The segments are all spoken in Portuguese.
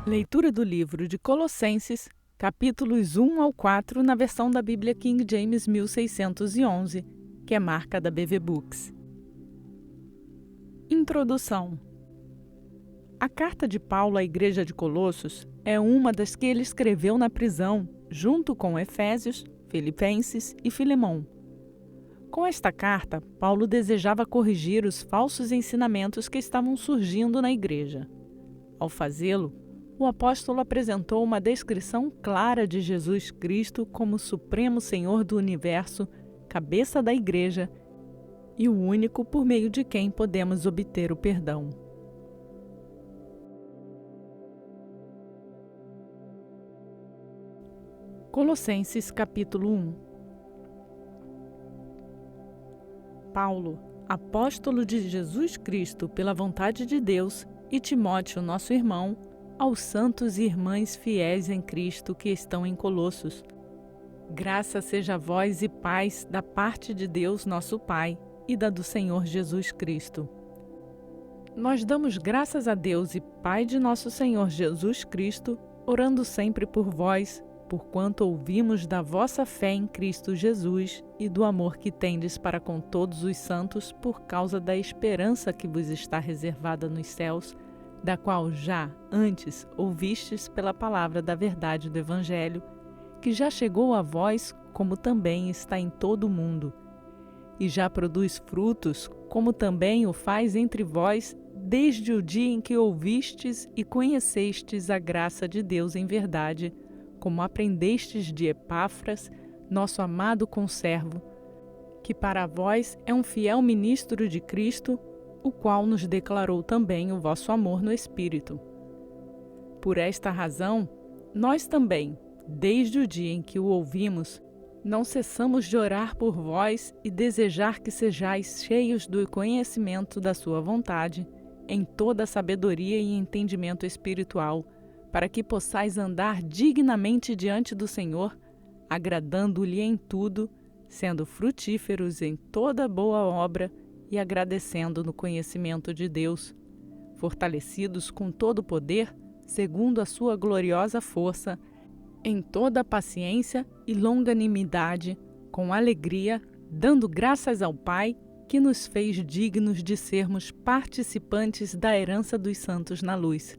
Leitura do livro de Colossenses, capítulos 1 ao 4, na versão da Bíblia King James 1611, que é marca da BV Books. Introdução. A carta de Paulo à igreja de Colossos é uma das que ele escreveu na prisão, junto com Efésios, Filipenses e Filemão. Com esta carta, Paulo desejava corrigir os falsos ensinamentos que estavam surgindo na igreja. Ao fazê-lo, o apóstolo apresentou uma descrição clara de Jesus Cristo como Supremo Senhor do Universo, cabeça da igreja e o único por meio de quem podemos obter o perdão. Colossenses capítulo 1. Paulo, apóstolo de Jesus Cristo pela vontade de Deus, e Timóteo, nosso irmão, aos santos e irmãs fiéis em Cristo que estão em Colossos. Graça seja a vós e paz da parte de Deus nosso Pai e da do Senhor Jesus Cristo. Nós damos graças a Deus e Pai de nosso Senhor Jesus Cristo, orando sempre por vós, porquanto ouvimos da vossa fé em Cristo Jesus e do amor que tendes para com todos os santos por causa da esperança que vos está reservada nos céus, da qual já antes ouvistes pela palavra da verdade do Evangelho, que já chegou a vós, como também está em todo o mundo, e já produz frutos, como também o faz entre vós, desde o dia em que ouvistes e conhecestes a graça de Deus em verdade, como aprendestes de Epáfras, nosso amado conservo, que para vós é um fiel ministro de Cristo, o qual nos declarou também o vosso amor no Espírito. Por esta razão, nós também, desde o dia em que o ouvimos, não cessamos de orar por vós e desejar que sejais cheios do conhecimento da sua vontade, em toda a sabedoria e entendimento espiritual, para que possais andar dignamente diante do Senhor, agradando-lhe em tudo, sendo frutíferos em toda boa obra e agradecendo no conhecimento de Deus, fortalecidos com todo o poder, segundo a sua gloriosa força, em toda a paciência e longanimidade, com alegria, dando graças ao Pai, que nos fez dignos de sermos participantes da herança dos santos na luz.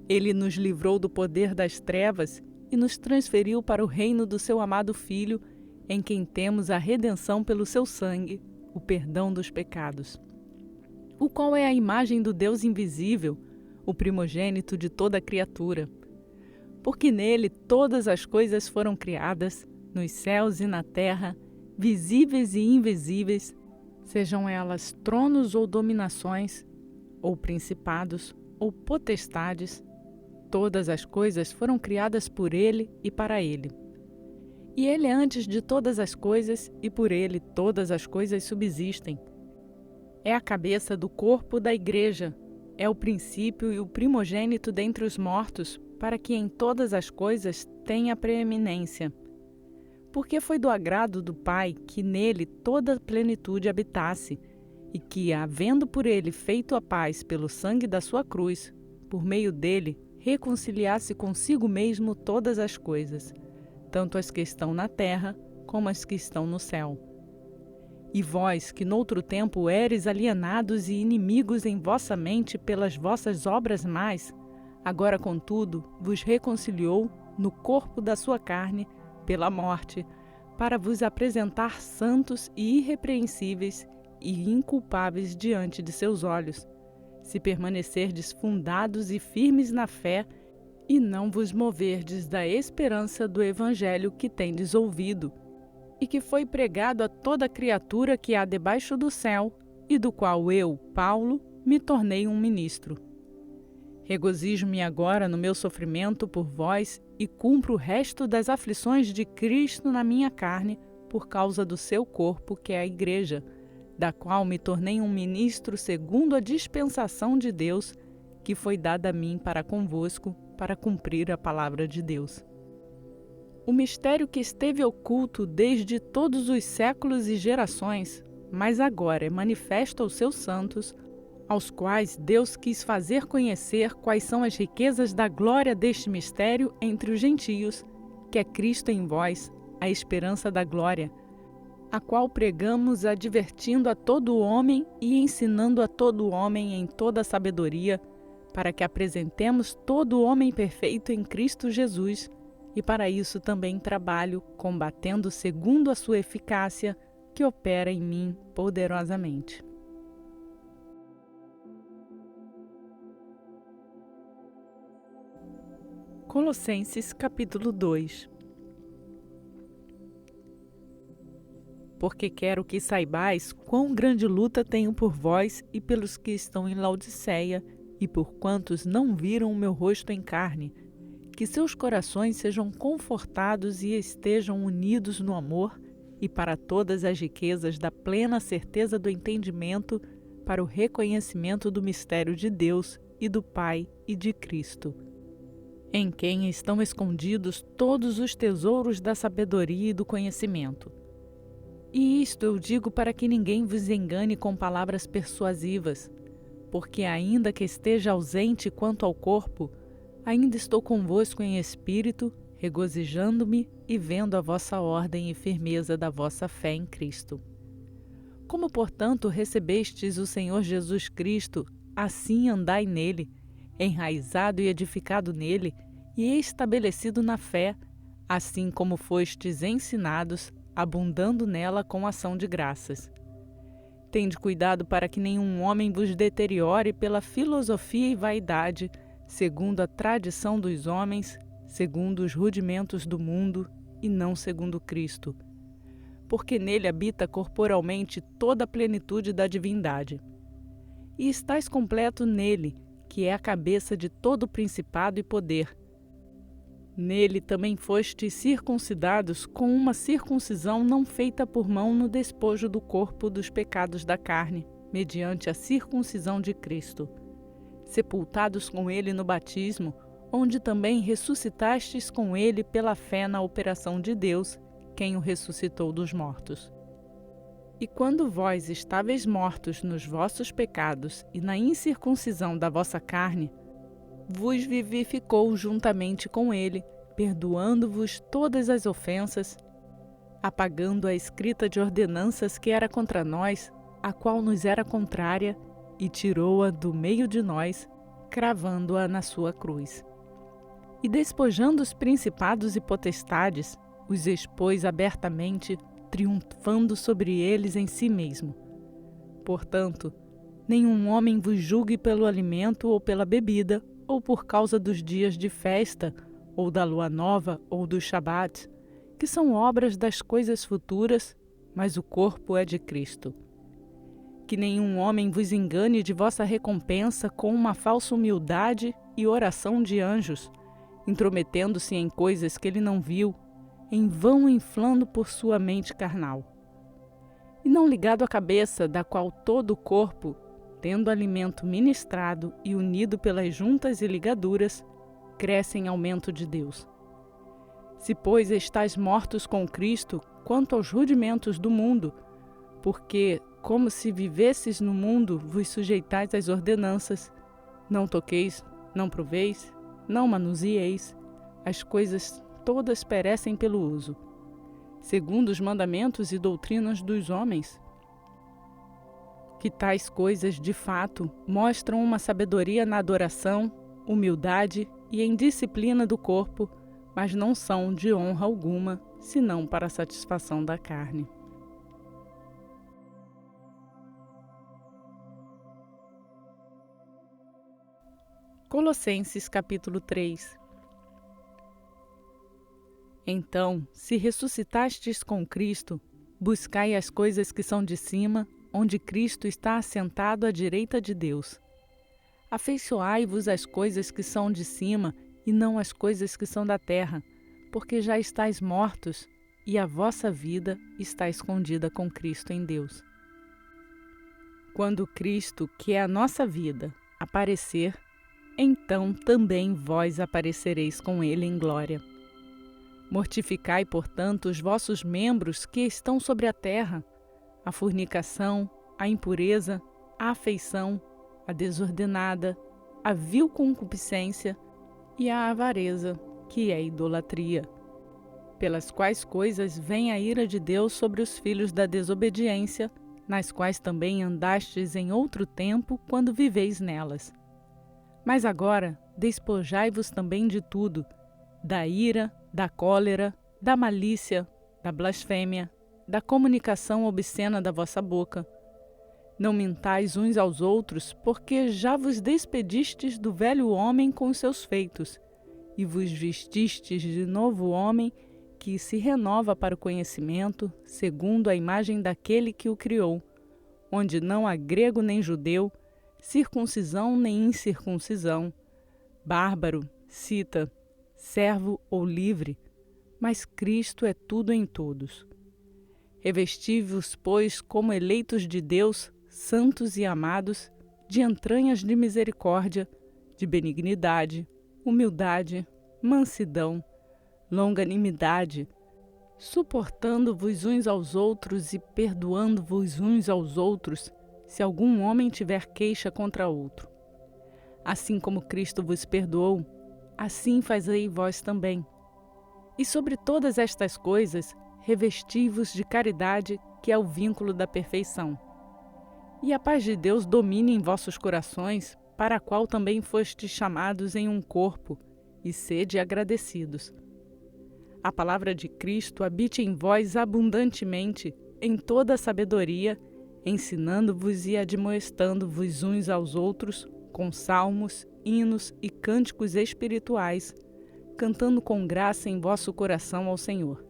Ele nos livrou do poder das trevas e nos transferiu para o reino do seu amado Filho, em quem temos a redenção pelo seu sangue, o perdão dos pecados, o qual é a imagem do Deus invisível, o primogênito de toda a criatura. Porque nele todas as coisas foram criadas, nos céus e na terra, visíveis e invisíveis, sejam elas tronos ou dominações, ou principados, ou potestades, todas as coisas foram criadas por ele e para ele. E ele é antes de todas as coisas, e por ele todas as coisas subsistem. É a cabeça do corpo da igreja, é o princípio e o primogênito dentre os mortos, para que em todas as coisas tenha preeminência. Porque foi do agrado do Pai que nele toda a plenitude habitasse, e que, havendo por ele feito a paz pelo sangue da sua cruz, por meio dele reconciliasse consigo mesmo todas as coisas, tanto as que estão na terra, como as que estão no céu. E vós, que noutro tempo éreis alienados e inimigos em vossa mente pelas vossas obras más, agora, contudo, vos reconciliou no corpo da sua carne, pela morte, para vos apresentar santos e irrepreensíveis e inculpáveis diante de seus olhos, se permanecerdes fundados e firmes na fé, e não vos moverdes da esperança do Evangelho que tendes ouvido, e que foi pregado a toda criatura que há debaixo do céu, e do qual eu, Paulo, me tornei um ministro. Regozijo-me agora no meu sofrimento por vós e cumpro o resto das aflições de Cristo na minha carne, por causa do seu corpo, que é a Igreja, da qual me tornei um ministro segundo a dispensação de Deus, que foi dada a mim para convosco, para cumprir a palavra de Deus. O mistério que esteve oculto desde todos os séculos e gerações, mas agora é manifesto aos seus santos, aos quais Deus quis fazer conhecer quais são as riquezas da glória deste mistério entre os gentios, que é Cristo em vós, a esperança da glória, a qual pregamos advertindo a todo homem e ensinando a todo homem em toda a sabedoria, para que apresentemos todo homem perfeito em Cristo Jesus, e para isso também trabalho, combatendo segundo a sua eficácia, que opera em mim poderosamente. Colossenses capítulo 2. Porque quero que saibais quão grande luta tenho por vós e pelos que estão em Laodiceia, e por quantos não viram o meu rosto em carne, que seus corações sejam confortados e estejam unidos no amor, e para todas as riquezas da plena certeza do entendimento, para o reconhecimento do mistério de Deus e do Pai e de Cristo, em quem estão escondidos todos os tesouros da sabedoria e do conhecimento. E isto eu digo para que ninguém vos engane com palavras persuasivas, porque ainda que esteja ausente quanto ao corpo, ainda estou convosco em espírito, regozijando-me e vendo a vossa ordem e firmeza da vossa fé em Cristo. Como, portanto, recebestes o Senhor Jesus Cristo, assim andai nele, enraizado e edificado nele, e estabelecido na fé, assim como fostes ensinados, abundando nela com ação de graças. Tende cuidado para que nenhum homem vos deteriore pela filosofia e vaidade, segundo a tradição dos homens, segundo os rudimentos do mundo, e não segundo Cristo. Porque nele habita corporalmente toda a plenitude da divindade. E estais completo nele, que é a cabeça de todo principado e poder. Nele também fostes circuncidados com uma circuncisão não feita por mão no despojo do corpo dos pecados da carne, mediante a circuncisão de Cristo. Sepultados com ele no batismo, onde também ressuscitastes com ele pela fé na operação de Deus, quem o ressuscitou dos mortos. E quando vós estáveis mortos nos vossos pecados e na incircuncisão da vossa carne, vos vivificou juntamente com ele, perdoando-vos todas as ofensas, apagando a escrita de ordenanças que era contra nós, a qual nos era contrária, e tirou-a do meio de nós, cravando-a na sua cruz. E despojando os principados e potestades, os expôs abertamente, triunfando sobre eles em si mesmo. Portanto, nenhum homem vos julgue pelo alimento ou pela bebida, ou por causa dos dias de festa, ou da lua nova, ou do Shabat, que são obras das coisas futuras, mas o corpo é de Cristo. Que nenhum homem vos engane de vossa recompensa com uma falsa humildade e oração de anjos, intrometendo-se em coisas que ele não viu, em vão inflando por sua mente carnal. E não ligado à cabeça, da qual todo o corpo, tendo alimento ministrado e unido pelas juntas e ligaduras, cresce em aumento de Deus. Se, pois, estáis mortos com Cristo quanto aos rudimentos do mundo, porque, como se vivesses no mundo, vos sujeitais às ordenanças, não toqueis, não proveis, não manuseeis, as coisas todas perecem pelo uso, segundo os mandamentos e doutrinas dos homens, que tais coisas, de fato, mostram uma sabedoria na adoração, humildade e em disciplina do corpo, mas não são de honra alguma, senão para a satisfação da carne. Colossenses capítulo 3. Então, se ressuscitastes com Cristo, buscai as coisas que são de cima, onde Cristo está assentado à direita de Deus. Afeiçoai-vos às coisas que são de cima e não às coisas que são da terra, porque já estáis mortos e a vossa vida está escondida com Cristo em Deus. Quando Cristo, que é a nossa vida, aparecer, então também vós aparecereis com ele em glória. Mortificai, portanto, os vossos membros que estão sobre a terra, a fornicação, a impureza, a afeição, a desordenada, a vil concupiscência e a avareza, que é idolatria, pelas quais coisas vem a ira de Deus sobre os filhos da desobediência, nas quais também andastes em outro tempo, quando viveis nelas. Mas agora despojai-vos também de tudo, da ira, da cólera, da malícia, da blasfêmia, da comunicação obscena da vossa boca. Não mintais uns aos outros, porque já vos despedistes do velho homem com os seus feitos, e vos vestistes de novo homem, que se renova para o conhecimento, segundo a imagem daquele que o criou, onde não há grego nem judeu, circuncisão nem incircuncisão, bárbaro, cita, servo ou livre, mas Cristo é tudo em todos. Revesti-vos, pois, como eleitos de Deus, santos e amados, de entranhas de misericórdia, de benignidade, humildade, mansidão, longanimidade, suportando-vos uns aos outros e perdoando-vos uns aos outros, se algum homem tiver queixa contra outro. Assim como Cristo vos perdoou, assim fazei vós também. E sobre todas estas coisas, revesti-vos de caridade, que é o vínculo da perfeição. E a paz de Deus domine em vossos corações, para a qual também fostes chamados em um corpo, e sede agradecidos. A palavra de Cristo habite em vós abundantemente, em toda a sabedoria, ensinando-vos e admoestando-vos uns aos outros, com salmos, hinos e cânticos espirituais, cantando com graça em vosso coração ao Senhor.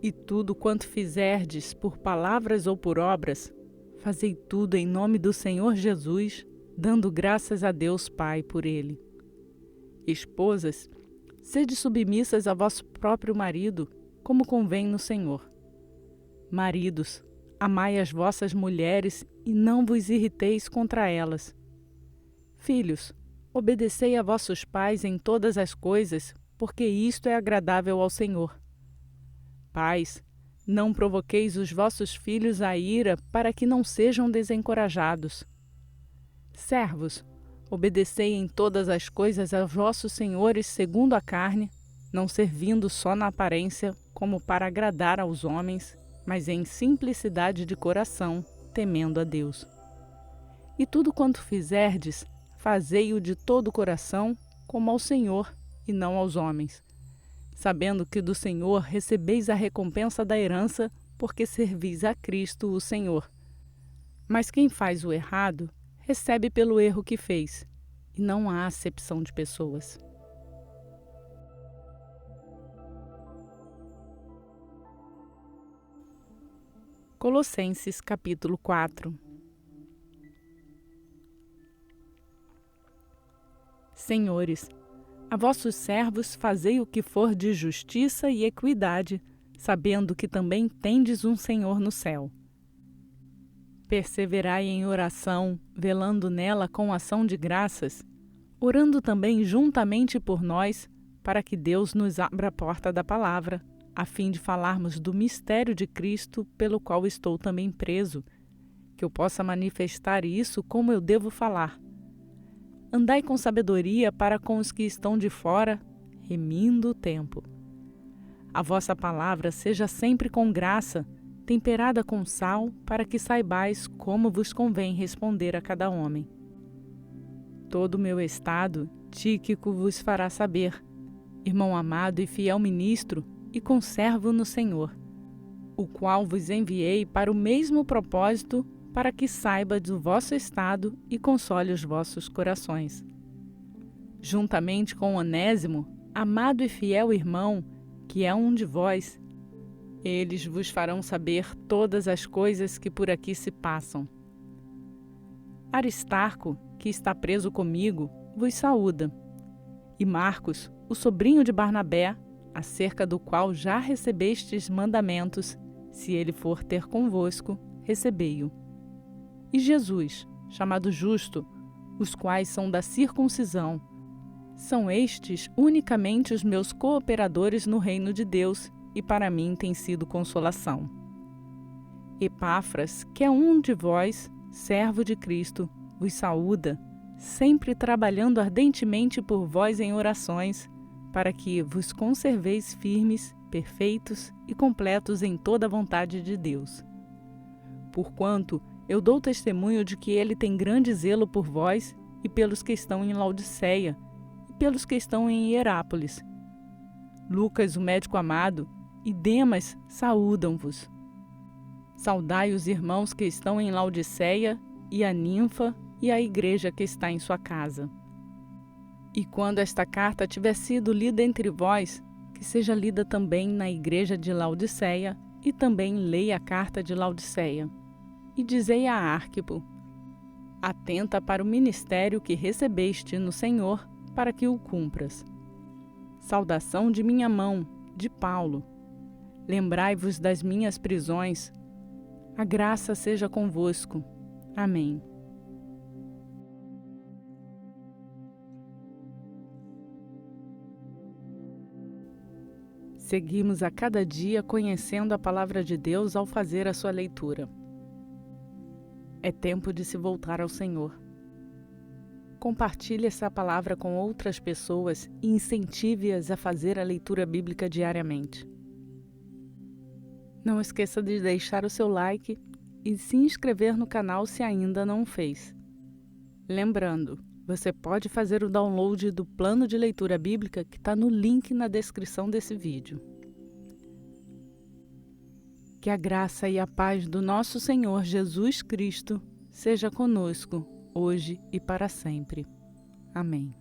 E tudo quanto fizerdes, por palavras ou por obras, fazei tudo em nome do Senhor Jesus, dando graças a Deus Pai por ele. Esposas, sede submissas a vosso próprio marido, como convém no Senhor. Maridos, amai as vossas mulheres e não vos irriteis contra elas. Filhos, obedecei a vossos pais em todas as coisas, porque isto é agradável ao Senhor. Pais, não provoqueis os vossos filhos à ira, para que não sejam desencorajados. Servos, obedecei em todas as coisas aos vossos senhores segundo a carne, não servindo só na aparência, como para agradar aos homens, mas em simplicidade de coração, temendo a Deus. E tudo quanto fizerdes, fazei-o de todo o coração, como ao Senhor, e não aos homens, sabendo que do Senhor recebeis a recompensa da herança, porque servis a Cristo o Senhor. Mas quem faz o errado, recebe pelo erro que fez, e não há acepção de pessoas. Colossenses capítulo 4. Senhores, a vossos servos fazei o que for de justiça e equidade, sabendo que também tendes um Senhor no céu. Perseverai em oração, velando nela com ação de graças, orando também juntamente por nós, para que Deus nos abra a porta da palavra, a fim de falarmos do mistério de Cristo, pelo qual estou também preso, que eu possa manifestar isso como eu devo falar. Andai com sabedoria para com os que estão de fora, remindo o tempo. A vossa palavra seja sempre com graça, temperada com sal, para que saibais como vos convém responder a cada homem. Todo o meu estado, Tíquico vos fará saber, irmão amado e fiel ministro, e conservo no Senhor, o qual vos enviei para o mesmo propósito, para que saiba do vosso estado e console os vossos corações. Juntamente com Onésimo, amado e fiel irmão, que é um de vós, eles vos farão saber todas as coisas que por aqui se passam. Aristarco, que está preso comigo, vos saúda. E Marcos, o sobrinho de Barnabé, acerca do qual já recebestes mandamentos, se ele for ter convosco, recebei-o. E Jesus, chamado Justo, os quais são da circuncisão, são estes unicamente os meus cooperadores no reino de Deus, e para mim tem sido consolação. Epáfras, que é um de vós, servo de Cristo, vos saúda, sempre trabalhando ardentemente por vós em orações, para que vos conserveis firmes, perfeitos e completos em toda a vontade de Deus. Porquanto eu dou testemunho de que ele tem grande zelo por vós e pelos que estão em Laodiceia, e pelos que estão em Hierápolis. Lucas, o médico amado, e Demas saúdam-vos. Saudai os irmãos que estão em Laodiceia, e a ninfa, e a igreja que está em sua casa. E quando esta carta tiver sido lida entre vós, que seja lida também na igreja de Laodiceia, e também leia a carta de Laodiceia. E dizei a Arquipo: atenta para o ministério que recebeste no Senhor, para que o cumpras. Saudação de minha mão, de Paulo. Lembrai-vos das minhas prisões. A graça seja convosco. Amém. Seguimos a cada dia conhecendo a palavra de Deus ao fazer a sua leitura. É tempo de se voltar ao Senhor. Compartilhe essa palavra com outras pessoas e incentive-as a fazer a leitura bíblica diariamente. Não esqueça de deixar o seu like e se inscrever no canal se ainda não o fez. Lembrando, você pode fazer o download do plano de leitura bíblica que está no link na descrição desse vídeo. Que a graça e a paz do nosso Senhor Jesus Cristo seja conosco, hoje e para sempre. Amém.